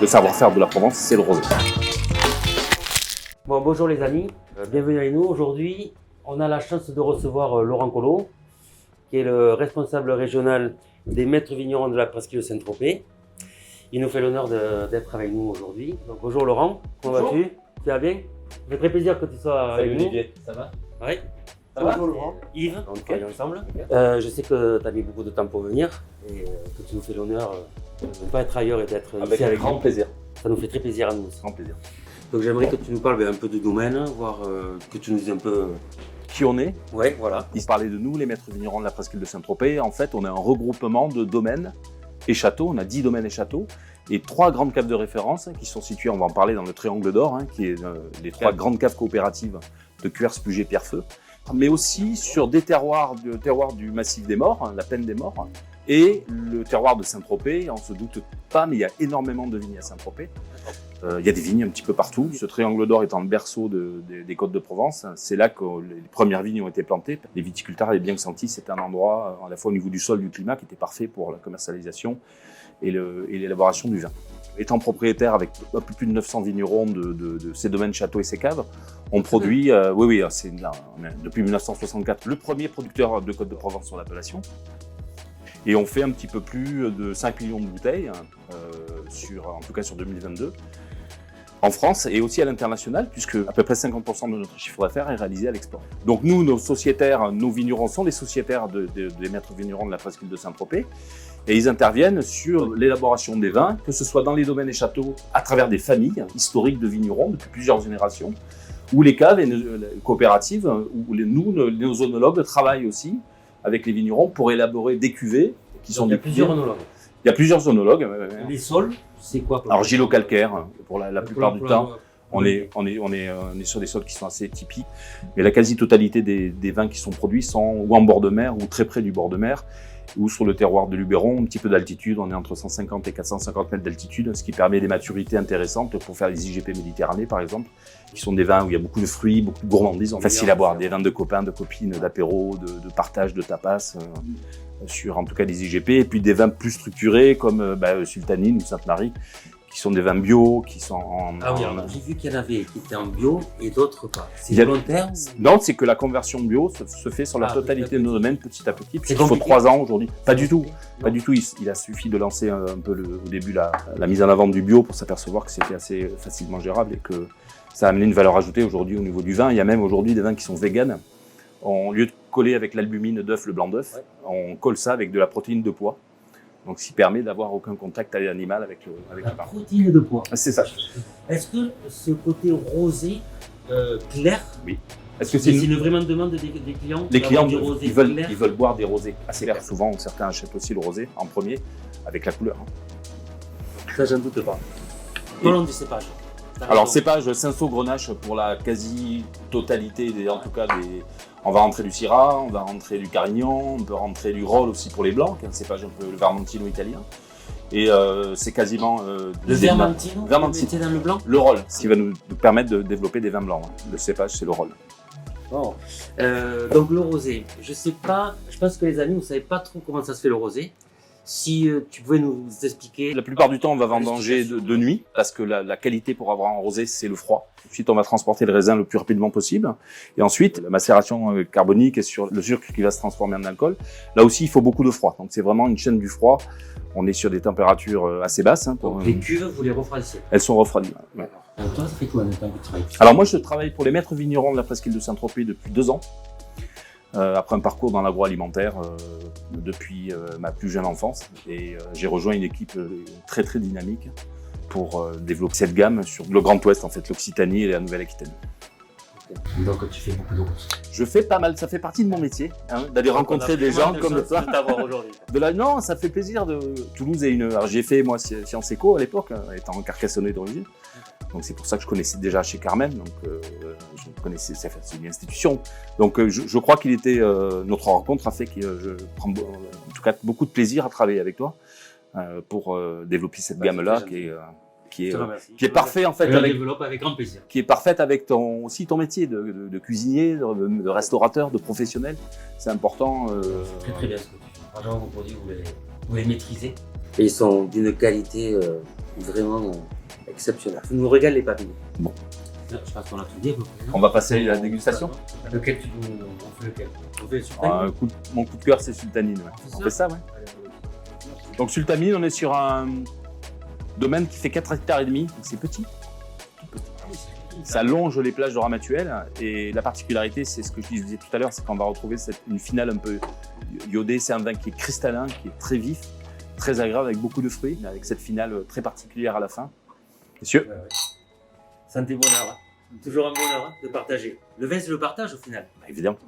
Le savoir-faire de la Provence, c'est le rosé. Bon, bonjour les amis, bienvenue avec nous. Aujourd'hui, on a la chance de recevoir Laurent Collot, qui est le responsable régional des maîtres vignerons de la presqu'île de Saint-Tropez. Il nous fait l'honneur d'être avec nous aujourd'hui. Donc bonjour Laurent, comment vas-tu? Tu vas bien? Ça fait très plaisir que tu sois avec nous. Olivier, ça va? Oui. Ça va Laurent? Yves, on travaille ensemble. Je sais que tu as mis beaucoup de temps pour venir et que tu nous fais l'honneur de ne pas être ailleurs et d'être ici avec grand nous. plaisir. Ça nous fait très plaisir à nous aussi. Grand plaisir. Donc j'aimerais que tu nous parles un peu du domaine, voir que tu nous dises un peu... Qui on est? Ouais, voilà. Il parlait de nous, les maîtres vignerons de la presqu'île de Saint-Tropez. En fait, on est un regroupement de domaines et châteaux. On a 10 domaines et châteaux et 3 grandes caves de référence qui sont situées, on va en parler, dans le Triangle d'Or, qui est les 3 grandes caves coopératives de Cuers, Puget, Pierrefeu, mais aussi sur des terroirs du massif des Morts, la plaine des Morts, et le terroir de Saint-Tropez. On ne se doute pas, mais il y a énormément de vignes à Saint-Tropez. Il y a des vignes un petit peu partout. Ce Triangle d'Or étant le berceau des côtes de Provence, c'est là que les premières vignes ont été plantées. Les viticulteurs avaient bien senti, c'était un endroit, à la fois au niveau du sol, du climat, qui était parfait pour la commercialisation et l'élaboration du vin. Étant propriétaire avec un peu plus de 900 vignerons de ces domaines, châteaux et ces caves, on produit, on est depuis 1964 le premier producteur de Côte de Provence sur l'appellation. Et on fait un petit peu plus de 5 millions de bouteilles, en tout cas sur 2022, en France et aussi à l'international, puisque à peu près 50% de notre chiffre d'affaires est réalisé à l'export. Donc nous, nos sociétaires, nos vignerons sont les sociétaires des maîtres vignerons de la presqu'île de Saint-Tropez, et ils interviennent sur l'élaboration des vins, que ce soit dans les domaines et châteaux, à travers des familles historiques de vignerons depuis plusieurs générations, ou les caves et les coopératives, où nos oenologues travaillent aussi avec les vignerons pour élaborer des cuvées qui sont Il y a plusieurs oenologues. Il y a plusieurs oenologues. Les sols, c'est quoi? Argilo-calcaire, pour la plupart du temps. On est sur des sols qui sont assez typiques, mais la quasi-totalité des vins qui sont produits sont ou en bord de mer ou très près du bord de mer, ou sur le terroir de Luberon, un petit peu d'altitude. On est entre 150 et 450 mètres d'altitude, ce qui permet des maturités intéressantes pour faire les IGP Méditerranée, par exemple, qui sont des vins où il y a beaucoup de fruits, beaucoup de gourmandises, facile à boire, des vins de copains, de copines, d'apéro, de partage, de tapas, sur en tout cas des IGP, et puis des vins plus structurés comme Sultanine ou Sainte-Marie, qui sont des vins bio, qui sont j'ai vu qu'il y en avait qui étaient en bio et d'autres pas. C'est volontaire? Non, c'est que la conversion bio se fait sur la totalité de nos domaines petit à petit. C'est Il faut 3 ans aujourd'hui. Pas du tout. Pas du tout. Il a suffi de lancer un peu au début la mise en avant du bio pour s'apercevoir que c'était assez facilement gérable et que ça a amené une valeur ajoutée aujourd'hui au niveau du vin. Il y a même aujourd'hui des vins qui sont véganes. Au lieu de coller avec l'albumine d'œuf, le blanc d'œuf, on colle ça avec de la protéine de pois. Donc, ce qui permet d'avoir aucun contact animal avec le vin. Protéine de pois. C'est ça. Est-ce que ce côté rosé clair, oui. Est-ce que c'est vraiment une demande des clients? Les clients, du rosé ils veulent boire des rosés assez clairs. Souvent, certains achètent aussi le rosé en premier avec la couleur. Ça, j'en doute pas. Parlons du cépage. Alors, cépage Cinsault-Grenache pour la quasi-totalité, en tout cas, on va rentrer du Syrah, on va rentrer du Carignan, on peut rentrer du Rolle aussi pour les blancs, qui est un cépage un peu le Vermentino italien. Et c'est quasiment... le Vermentino, c'est dans le blanc? Le Rolle, ce qui va nous permettre de développer des vins blancs. Le cépage, c'est le Rolle. Bon. Donc le rosé, je pense que les amis, vous ne savez pas trop comment ça se fait le rosé. Si tu pouvais nous expliquer. La plupart du temps, on va vendanger de nuit, parce que la qualité pour avoir un rosé, c'est le froid. Ensuite, on va transporter le raisin le plus rapidement possible. Et ensuite, la macération carbonique est sur le sucre qui va se transformer en alcool. Là aussi, il faut beaucoup de froid. Donc, c'est vraiment une chaîne du froid. On est sur des températures assez basses. Les cuves, vous les refroidissez? Elles sont refroidies. Ouais. Alors, toi, ça fait combien de temps que tu travailles? Alors, moi, je travaille pour les maîtres vignerons de la presqu'île de Saint-Tropez depuis 2 ans. Après un parcours dans l'agroalimentaire depuis ma plus jeune enfance. Et j'ai rejoint une équipe très très dynamique pour développer cette gamme sur le Grand Ouest, en fait, l'Occitanie et la Nouvelle-Aquitaine. Okay. Donc tu fais beaucoup de roses? Je fais pas mal, ça fait partie de mon métier, d'aller rencontrer des gens comme ça. Non, ça fait plaisir. Toulouse est alors j'ai fait moi Sciences Éco à l'époque, étant carcassonnais d'origine. Donc c'est pour ça que je connaissais déjà chez Carmen, donc je connaissais, c'est une institution. Donc je crois qu'il était, notre rencontre a fait que je prends en tout cas beaucoup de plaisir à travailler avec toi pour développer cette gamme-là qui est parfait en fait, avec grand plaisir. Qui est parfaite avec aussi ton métier de cuisinier, de restaurateur, de professionnel. C'est important. Très très bien ce que tu fais. Vraiment vos produits, vous les maîtrisez. Et ils sont d'une qualité vraiment exceptionnelle. Vous nous régale les papilles. Bon. Je pense qu'on a tout dit. On va passer à la dégustation. Lequel tu nous... On fait lequel? On fait le sultanine. Mon coup de cœur, c'est Sultanine. Ouais. On fait ça, ouais. Donc Sultanine, on est sur un domaine qui fait 4 hectares et demi, donc c'est petit. Ça longe les plages de Ramatuelle et la particularité, c'est ce que je disais tout à l'heure, c'est qu'on va retrouver une finale un peu iodée. C'est un vin qui est cristallin, qui est très vif, très agréable avec beaucoup de fruits, mais avec cette finale très particulière à la fin. Messieurs, Santé bonheur. Toujours un bonheur de partager. Le vin, c'est le partage au final. évidemment.